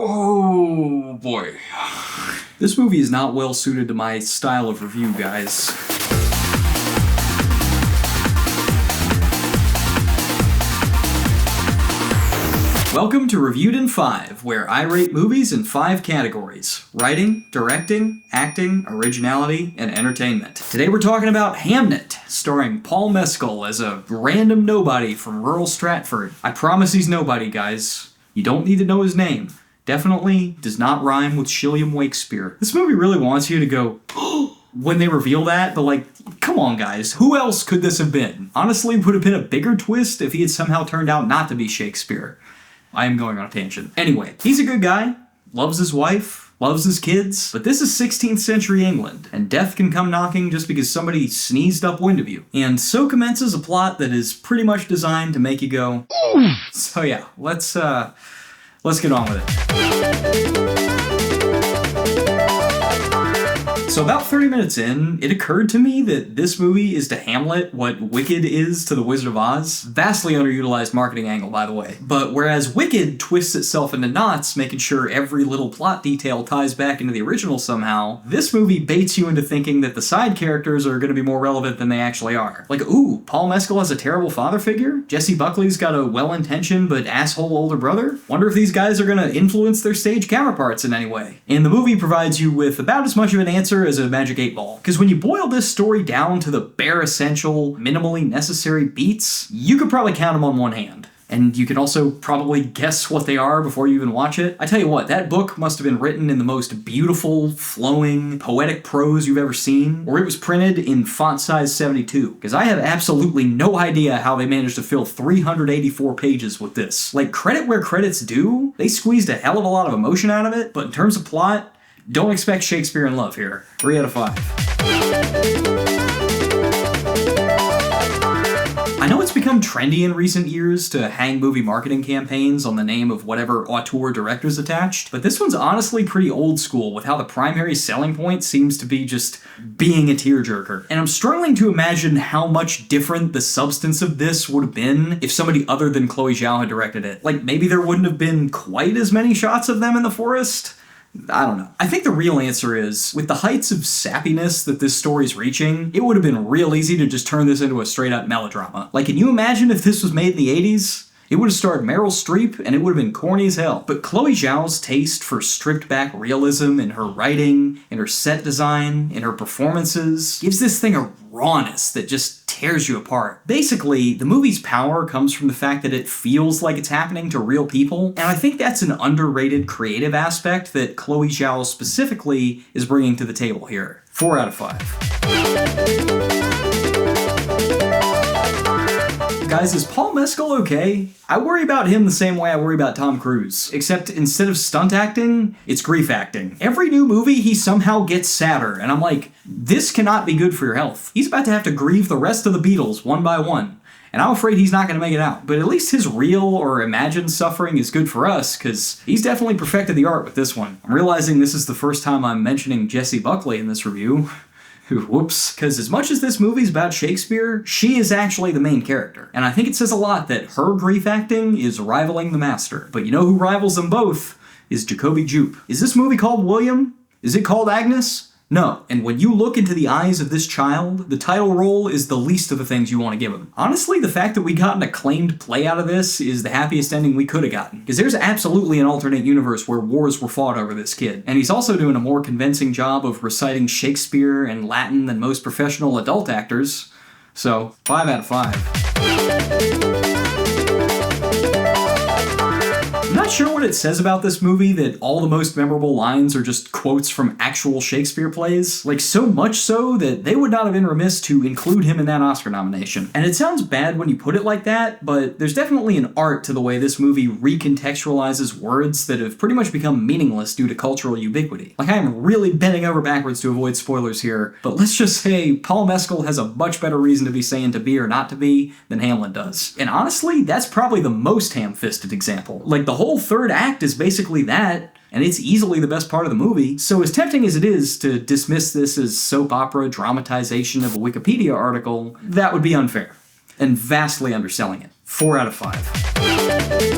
Oh boy. This movie is not well suited to my style of review, guys. Welcome to Reviewed in 5, where I rate movies in 5 categories: writing, directing, acting, originality, and entertainment. Today we're talking about Hamnet, starring Paul Mescal as a random nobody from rural Stratford. I promise he's nobody, guys. You don't need to know his name. Definitely does not rhyme with Shilliam Wakespeare. This movie really wants you to go, when they reveal that, but like, come on guys, who else could this have been? Honestly, would have been a bigger twist if he had somehow turned out not to be Shakespeare. I am going on a tangent. Anyway, he's a good guy, loves his wife, loves his kids, but this is 16th century England, and death can come knocking just because somebody sneezed upwind of you. And so commences a plot that is pretty much designed to make you go, so yeah, let's get on with it. So about 30 minutes in, it occurred to me that this movie is to Hamlet what Wicked is to The Wizard of Oz. Vastly underutilized marketing angle, by the way. But whereas Wicked twists itself into knots, making sure every little plot detail ties back into the original somehow, this movie baits you into thinking that the side characters are going to be more relevant than they actually are. Like, ooh, Paul Mescal has a terrible father figure? Jesse Buckley's got a well-intentioned but asshole older brother? Wonder if these guys are going to influence their stage counterparts in any way. And the movie provides you with about as much of an answer as a Magic 8 Ball. Because when you boil this story down to the bare essential, minimally necessary beats, you could probably count them on one hand. And you can also probably guess what they are before you even watch it. I tell you what, that book must have been written in the most beautiful, flowing, poetic prose you've ever seen, or it was printed in font size 72. Because I have absolutely no idea how they managed to fill 384 pages with this. Like, credit where credit's due, they squeezed a hell of a lot of emotion out of it, but in terms of plot, don't expect Shakespeare in love here. 3 out of 5. I know it's become trendy in recent years to hang movie marketing campaigns on the name of whatever auteur director's attached, but this one's honestly pretty old school with how the primary selling point seems to be just being a tearjerker. And I'm struggling to imagine how much different the substance of this would have been if somebody other than Chloe Zhao had directed it. Like, maybe there wouldn't have been quite as many shots of them in the forest? I don't know. I think the real answer is, with the heights of sappiness that this story's reaching, it would have been real easy to just turn this into a straight-up melodrama. Like, can you imagine if this was made in the 80s? It would have starred Meryl Streep, and it would have been corny as hell. But Chloe Zhao's taste for stripped-back realism in her writing, in her set design, in her performances, gives this thing a rawness that just tears you apart. Basically, the movie's power comes from the fact that it feels like it's happening to real people, and I think that's an underrated creative aspect that Chloe Zhao specifically is bringing to the table here. 4 out of 5. Guys, is Paul Mescal okay? I worry about him the same way I worry about Tom Cruise, except instead of stunt acting, it's grief acting. Every new movie, he somehow gets sadder, and I'm like, this cannot be good for your health. He's about to have to grieve the rest of the Beatles one by one, and I'm afraid he's not going to make it out. But at least his real or imagined suffering is good for us, because he's definitely perfected the art with this one. I'm realizing this is the first time I'm mentioning Jesse Buckley in this review. Whoops. Because as much as this movie's about Shakespeare, she is actually the main character. And I think it says a lot that her grief acting is rivaling the master. But you know who rivals them both is Jacoby Jupe. Is this movie called William? Is it called Agnes? No. And when you look into the eyes of this child, the title role is the least of the things you want to give him. Honestly, the fact that we got an acclaimed play out of this is the happiest ending we could have gotten. Because there's absolutely an alternate universe where wars were fought over this kid. And he's also doing a more convincing job of reciting Shakespeare and Latin than most professional adult actors. So, 5 out of 5. I'm not sure what it says about this movie that all the most memorable lines are just quotes from actual Shakespeare plays. Like, so much so that they would not have been remiss to include him in that Oscar nomination. And it sounds bad when you put it like that, but there's definitely an art to the way this movie recontextualizes words that have pretty much become meaningless due to cultural ubiquity. Like, I am really bending over backwards to avoid spoilers here, but let's just say Paul Mescal has a much better reason to be saying to be or not to be than Hamlet does. And honestly, that's probably the most ham-fisted example. Like, the whole third act is basically that, and it's easily the best part of the movie. So as tempting as it is to dismiss this as soap opera dramatization of a Wikipedia article, that would be unfair, and vastly underselling it. 4 out of 5.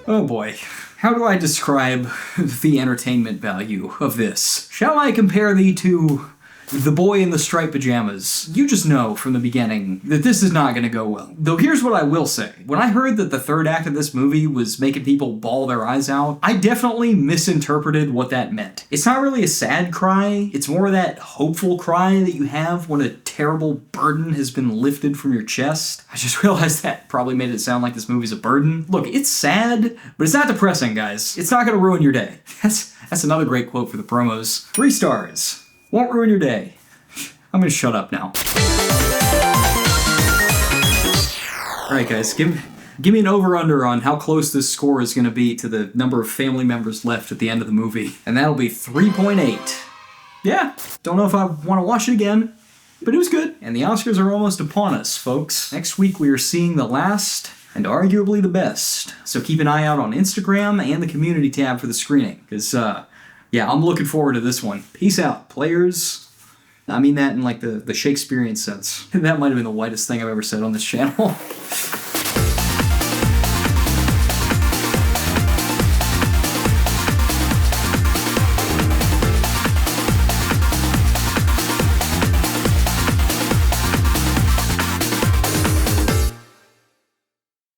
Oh boy. How do I describe the entertainment value of this? Shall I compare thee to the boy in the striped pajamas? You just know from the beginning that this is not going to go well. Though here's what I will say. When I heard that the third act of this movie was making people bawl their eyes out, I definitely misinterpreted what that meant. It's not really a sad cry. It's more that hopeful cry that you have when a terrible burden has been lifted from your chest. I just realized that probably made it sound like this movie's a burden. Look, it's sad, but it's not depressing, guys. It's not going to ruin your day. That's another great quote for the promos. 3 stars. Won't ruin your day. I'm gonna shut up now. Alright guys, give me an over-under on how close this score is gonna be to the number of family members left at the end of the movie. And that'll be 3.8. Yeah, don't know if I want to watch it again, but it was good. And the Oscars are almost upon us, folks. Next week we are seeing the last and arguably the best. So keep an eye out on Instagram and the community tab for the screening, because yeah, I'm looking forward to this one. Peace out, players. I mean that in like the Shakespearean sense. That might have been the whitest thing I've ever said on this channel.